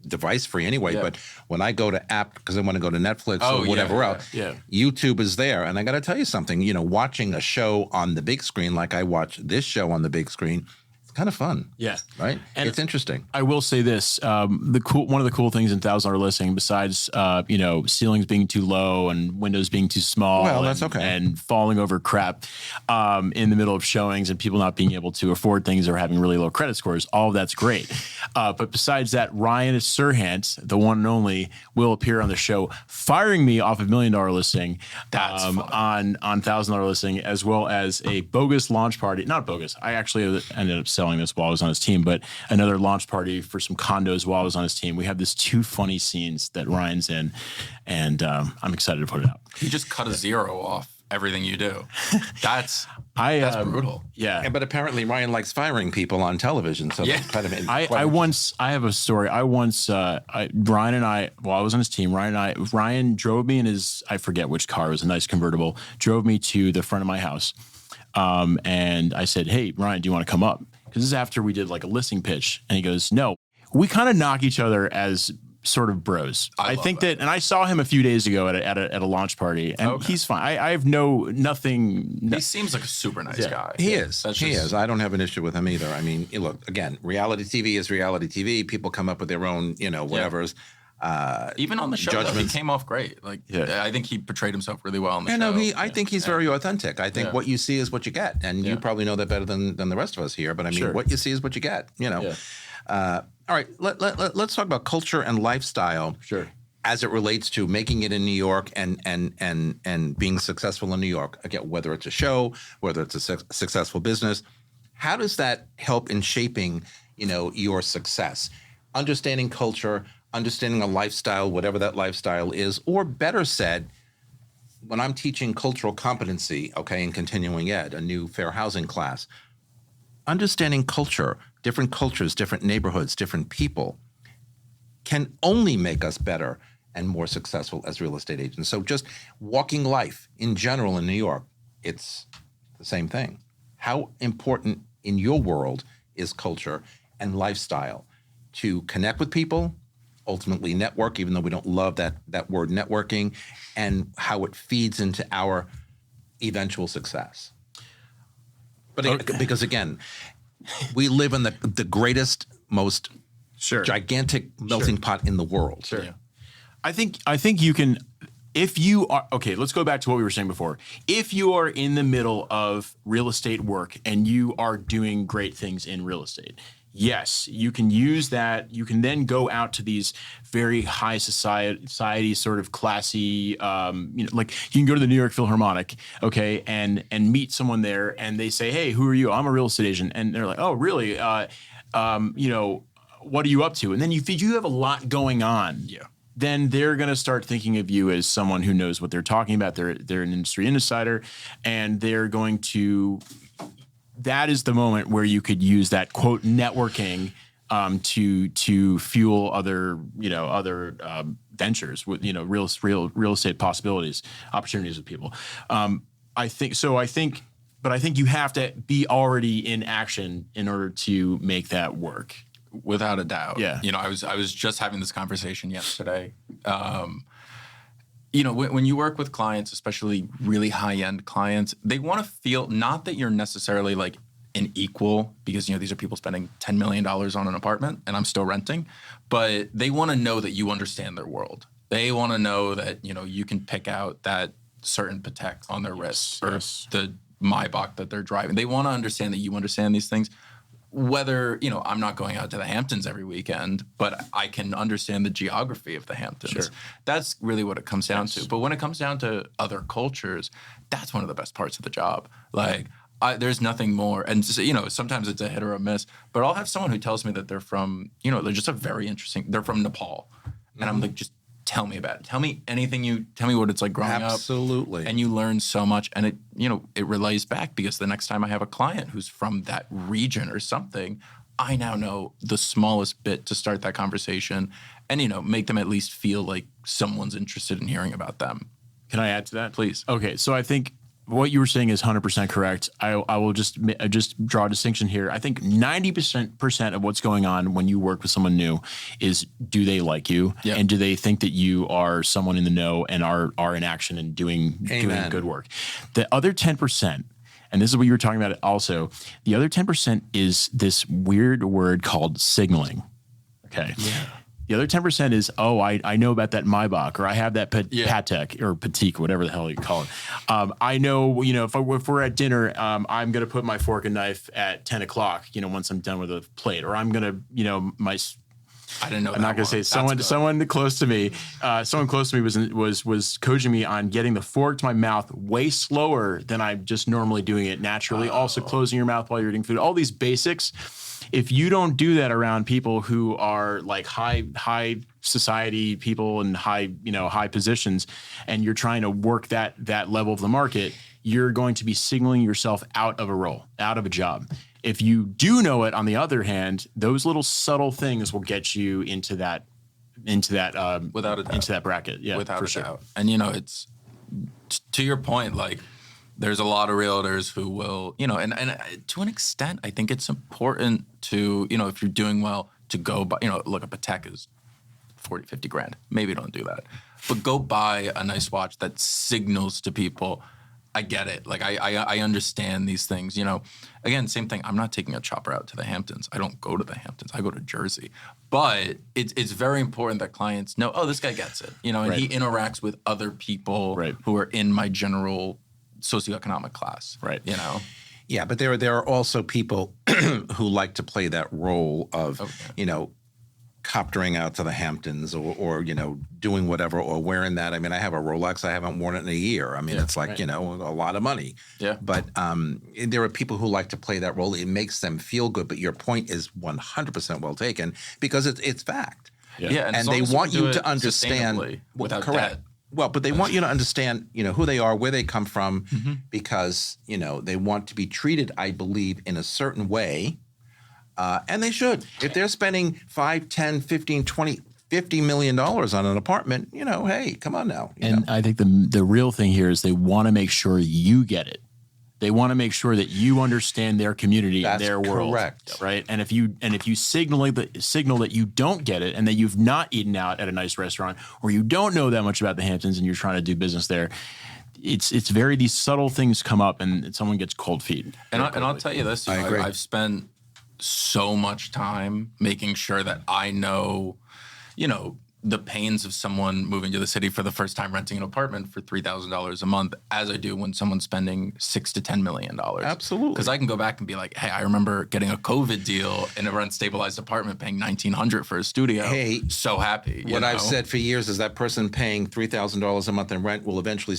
device free anyway. Yeah. But when I go to app, because I want to go to Netflix or whatever else, YouTube is there. And I got to tell you something, watching a show on the big screen like I watch this show on the big screen, kind of fun. Yeah. Right? And it's interesting. I will say this, one of the cool things in $1,000 listing, besides, ceilings being too low and windows being too small. Well, that's okay. And falling over crap in the middle of showings and people not being able to afford things or having really low credit scores, all of that's great. But besides that, Ryan Serhant, the one and only, will appear on the show, firing me off a $1 million listing on $1,000 listing, as well as a bogus launch party. Not bogus. I actually ended up selling this while I was on his team, but another launch party for some condos while I was on his team. We have these 2 funny scenes that Ryan's in, and I'm excited to put it out. You just cut a 0 off everything you do. That's brutal. Yeah. But apparently Ryan likes firing people on television. So that's kind of I have a story. Ryan and I, while I was on his team, Ryan drove me in his, I forget which car, it was a nice convertible, drove me to the front of my house. And I said, "Hey, Ryan, do you want to come up?" Because this is after we did like a listing pitch. And he goes, "No." We kind of knock each other as sort of bros. I think that, and I saw him a few days ago at a launch party, and he's fine. I have nothing. He seems like a super nice guy. He is. He is. I don't have an issue with him either. I mean, look, again, reality TV is reality TV. People come up with their own, whatever's. Even on the show, though, he came off great. I think he portrayed himself really well on the show. I think he's very authentic. I think what you see is what you get, and you probably know that better than the rest of us here. But I mean, what you see is what you get. All right, let's talk about culture and lifestyle. Sure. As it relates to making it in New York and being successful in New York. Again, whether it's a show, whether it's a successful business, how does that help in shaping, your success? Understanding culture, understanding a lifestyle, whatever that lifestyle is, or better said, when I'm teaching cultural competency, in continuing ed, a new fair housing class, understanding culture, different cultures, different neighborhoods, different people can only make us better and more successful as real estate agents. So just walking life in general in New York, it's the same thing. How important in your world is culture and lifestyle to connect with people, ultimately network, even though we don't love that word networking, and how it feeds into our eventual success? because again, we live in the greatest, most gigantic melting pot in the world. Sure. Yeah. I think you can, if you are, okay, let's go back to what we were saying before. If you are in the middle of real estate work and you are doing great things in real estate, yes, you can use that. You can then go out to these very high society sort of classy, like you can go to the New York Philharmonic, okay, and meet someone there, and they say, "Hey, who are you?" "I'm a real estate agent," and they're like, "Oh, really? What are you up to?" And then if you have a lot going on, then they're going to start thinking of you as someone who knows what they're talking about. They're an industry insider, and they're going to. That is the moment where you could use that quote networking to fuel other ventures with real estate possibilities, opportunities with people. I think you have to be already in action in order to make that work. Without a doubt. Yeah. I was just having this conversation yesterday. When you work with clients, especially really high-end clients, they want to feel not that you're necessarily like an equal, because these are people spending $10 million on an apartment and I'm still renting, but they want to know that you understand their world. They want to know that you can pick out that certain Patek on their wrist or the Maybach that they're driving. They want to understand that you understand these things. Whether, I'm not going out to the Hamptons every weekend, but I can understand the geography of the Hamptons. Sure. That's really what it comes down to. But when it comes down to other cultures, that's one of the best parts of the job. Like, there's nothing more. And, sometimes it's a hit or a miss, but I'll have someone who tells me that they're from, they're just they're from Nepal. And I'm like, just tell me about it. Tell me tell me what it's like growing up. Absolutely. And you learn so much. And it relays back, because the next time I have a client who's from that region or something, I now know the smallest bit to start that conversation and, make them at least feel like someone's interested in hearing about them. Can I add to that? Please. Okay. So I think what you were saying is 100% correct. I will just draw a distinction here. I think 90% of what's going on when you work with someone new is, do they like you? Yep. And do they think that you are someone in the know and are in action and doing good work? The other 10%, and this is what you were talking about also, the other 10% is this weird word called signaling. Okay. Yeah. The other 10% is, I know about that Maybach, or I have that Patek or Patek, whatever the hell you call it. I know, if we're at dinner, I'm going to put my fork and knife at 10 o'clock, once I'm done with the plate, or I'm going to, I didn't know. I'm not going to say someone close to me. Someone close to me was coaching me on getting the fork to my mouth way slower than I'm just normally doing it naturally. Also closing your mouth while you're eating food. All these basics. If you don't do that around people who are like high society people and high positions, and you're trying to work that level of the market, you're going to be signaling yourself out of a role, out of a job. If you do know it, on the other hand, those little subtle things will get you into that without a doubt, into that bracket. Yeah, without a sure. doubt. And it's to your point, like, there's a lot of realtors who will, and to an extent, I think it's important to, if you're doing well, to go buy, look, a Patek is 40, 50 grand. Maybe don't do that. But go buy a nice watch that signals to people, I get it. Like, I understand these things, Again, same thing. I'm not taking a chopper out to the Hamptons. I don't go to the Hamptons. I go to Jersey. But it's very important that clients know, this guy gets it, and right. He interacts with other people who are in my general socioeconomic class, right? Yeah, but there are also people who like to play that role of, coptering out to the Hamptons or doing whatever, or wearing that. I mean, I have a Rolex. I haven't worn it in a year. I mean, it's like, a lot of money. Yeah. But there are people who like to play that role. It makes them feel good. But your point is 100% well taken, because it's fact. Yeah. And they want you to understand. Without correct. Debt. Well, but they want you to understand, who they are, where they come from, because, they want to be treated, I believe, in a certain way. And they should. If they're spending $5, $10, $15, $20, $50 million on an apartment, hey, come on now. I think the real thing here is they want to make sure you get it. They want to make sure that you understand their community and their world. Correct. Right? And if you signal that you don't get it, and that you've not eaten out at a nice restaurant, or you don't know that much about the Hamptons and you're trying to do business there, it's very, these subtle things come up and someone gets cold feet. And I'll tell you this, I agree. I've spent so much time making sure that I know, the pains of someone moving to the city for the first time, renting an apartment for $3,000 a month, as I do when someone's spending $6 to $10 million. Absolutely. Because I can go back and be like, hey, I remember getting a COVID deal in a rent-stabilized apartment, paying $1,900 for a studio. Hey, so happy. What I've said for years is that person paying $3,000 a month in rent will eventually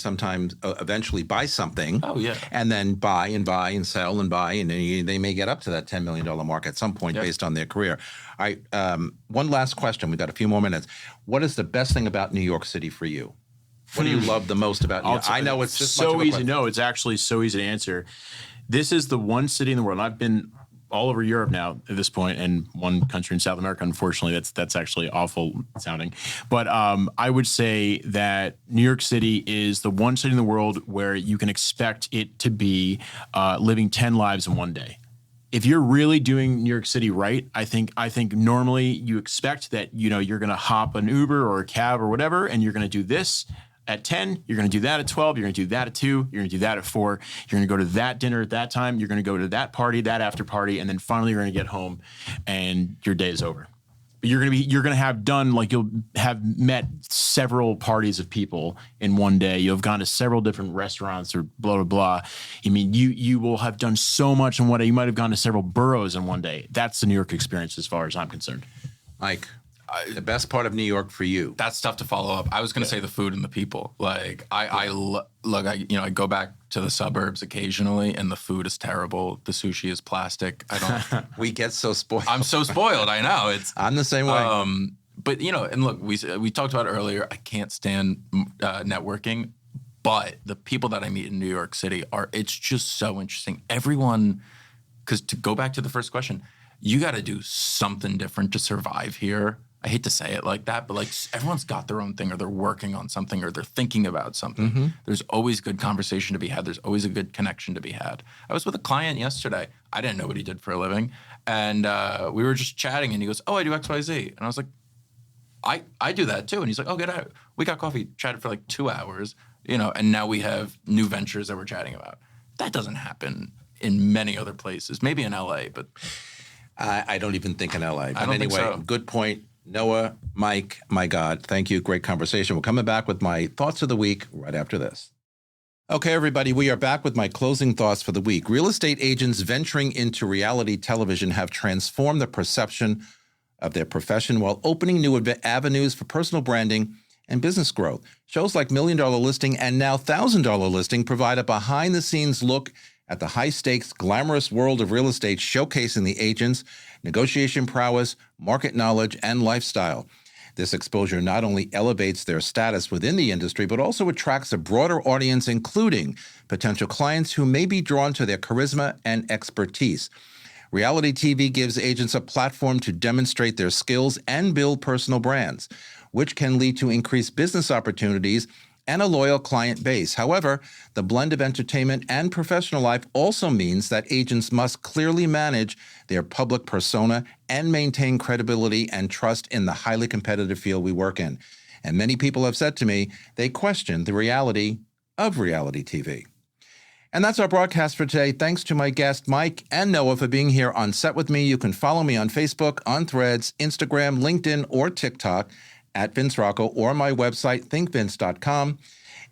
buy something. Oh, yeah. And then buy and sell and buy, and they may get up to that $10 million mark at some point based on their career. All right, one last question. We've got a few more minutes. What is the best thing about New York City for you? What do you love the most about New York? I know it's just so easy. No, it's actually so easy to answer. This is the one city in the world, and I've been all over Europe now at this point, and one country in South America. Unfortunately, that's actually awful sounding. But I would say that New York City is the one city in the world where you can expect it to be living 10 lives in one day. If you're really doing New York City right, I think normally you expect that, you're going to hop an Uber or a cab or whatever, and you're going to do this at 10, you're going to do that at 12, you're going to do that at 2, you're going to do that at 4, you're going to go to that dinner at that time, you're going to go to that party, that after party, and then finally you're going to get home and your day is over. But you're going to have done, like, you'll have met several parties of people in one day. You'll have gone to several different restaurants or blah, blah, blah. I mean, you will have done so much in one day. You might have gone to several boroughs in one day. That's the New York experience as far as I'm concerned. Mike, the best part of New York for you? That's tough to follow up. I was going to say the food and the people. Like, I go back to the suburbs occasionally, and the food is terrible. The sushi is plastic. We get so spoiled. I'm so spoiled. I know. I'm the same way. But and look, we talked about it earlier. I can't stand networking, but the people that I meet in New York City it's just so interesting. Everyone, because to go back to the first question, you got to do something different to survive here. I hate to say it like that, but like everyone's got their own thing, or they're working on something, or they're thinking about something. Mm-hmm. There's always good conversation to be had. There's always a good connection to be had. I was with a client yesterday. I didn't know what he did for a living. And we were just chatting, and he goes, oh, I do X, Y, Z. And I was like, I do that too. And he's like, oh, get out. We got coffee, chatted for like 2 hours, and now we have new ventures that we're chatting about. That doesn't happen in many other places, maybe in LA, but I don't even think in LA. But I don't think so. Good point. Noah, Mike, my God, thank you. Great conversation. We're coming back with my thoughts of the week right after this. Okay, everybody, we are back with my closing thoughts for the week. Real estate agents venturing into reality television have transformed the perception of their profession while opening new avenues for personal branding and business growth. Shows like $1 Million Listing and now $1,000 Listing provide a behind-the-scenes look at the high-stakes, glamorous world of real estate, showcasing the agents' negotiation prowess, market knowledge, and lifestyle. This exposure not only elevates their status within the industry, but also attracts a broader audience, including potential clients who may be drawn to their charisma and expertise. Reality TV gives agents a platform to demonstrate their skills and build personal brands, which can lead to increased business opportunities and a loyal client base. However, the blend of entertainment and professional life also means that agents must clearly manage their public persona and maintain credibility and trust in the highly competitive field we work in. And many people have said to me they question the reality of reality TV. And that's our broadcast for today. Thanks to my guests, Mike and Noah, for being here on set with me. You can follow me on Facebook, on Threads, Instagram, LinkedIn, or TikTok at Vince Rocco, or my website, thinkvince.com.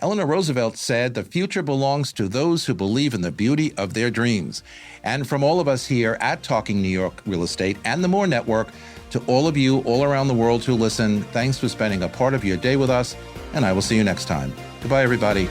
Eleanor Roosevelt said, the future belongs to those who believe in the beauty of their dreams. And from all of us here at Talking New York Real Estate and the More Network, to all of you all around the world who listen, thanks for spending a part of your day with us, and I will see you next time. Goodbye, everybody.